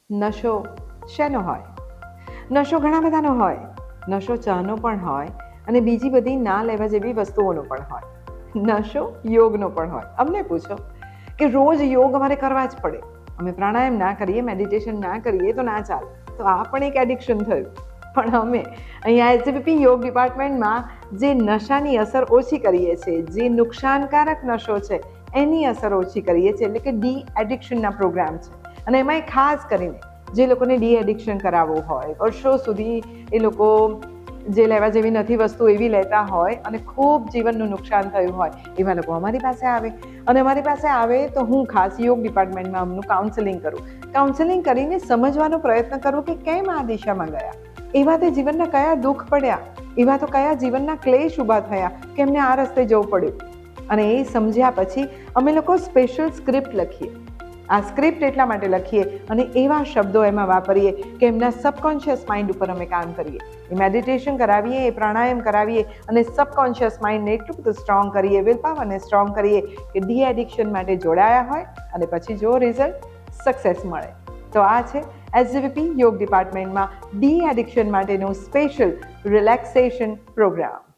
નશો શેનો હોય? નશો ઘણા બધાનો હોય. નશો ચાનો પણ હોય અને બીજી બધી ના લેવા જેવી વસ્તુઓનો પણ હોય. નશો યોગનો પણ હોય. અમને પૂછો કે રોજ યોગ અમારે કરવા જ પડે, અમે પ્રાણાયામ ના કરીએ, મેડિટેશન ના કરીએ તો ના ચાલે, તો આ પણ એક એડિક્શન થયું. પણ અમે અહીંયા એસજીપીપી યોગ ડિપાર્ટમેન્ટમાં જે નશાની અસર ઓછી કરીએ છીએ, જે નુકસાનકારક નશો છે એની અસર ઓછી કરીએ છીએ, એટલે કે ડી એડિક્શનના પ્રોગ્રામ છે. અને એમાંય ખાસ કરીને જે લોકોને ડી એડિક્શન કરાવવું હોય, વર્ષો સુધી એ લોકો જે લેવા જેવી નથી વસ્તુ એવી લેતા હોય અને ખૂબ જીવનનું નુકસાન થયું હોય, એવા લોકો અમારી પાસે આવે. અને અમારી પાસે આવે તો હું ખાસ યોગ ડિપાર્ટમેન્ટમાં અમનું કાઉન્સેલિંગ કરું. કાઉન્સેલિંગ કરીને સમજવાનો પ્રયત્ન કરું કે કેમ આ દિશામાં ગયા, એવા તે જીવનના કયા દુઃખ પડ્યા, એવા તો કયા જીવનના ક્લેશ ઊભા થયા કે એમને આ રસ્તે જવું પડ્યું. અને એ સમજ્યા પછી અમે લોકો સ્પેશિયલ સ્ક્રિપ્ટ લખીએ. આ સ્ક્રિપ્ટ એટલા માટે લખીએ અને એવા શબ્દો એમાં વાપરીએ કે એમના સબકોન્શિયસ માઇન્ડ ઉપર અમે કામ કરીએ. એ મેડિટેશન કરાવીએ, એ પ્રાણાયામ કરાવીએ અને સબકોન્શિયસ માઇન્ડને એટલું બધું સ્ટ્રોંગ કરીએ, વિલ પાવરને સ્ટ્રોંગ કરીએ કે ડી એડિક્શન માટે જોડાયા હોય અને પછી જો રિઝલ્ટ સક્સેસ મળે. તો આ છે એસજીપીપી યોગ ડિપાર્ટમેન્ટમાં ડી એડિક્શન માટેનું સ્પેશિયલ રિલેક્સેશન પ્રોગ્રામ.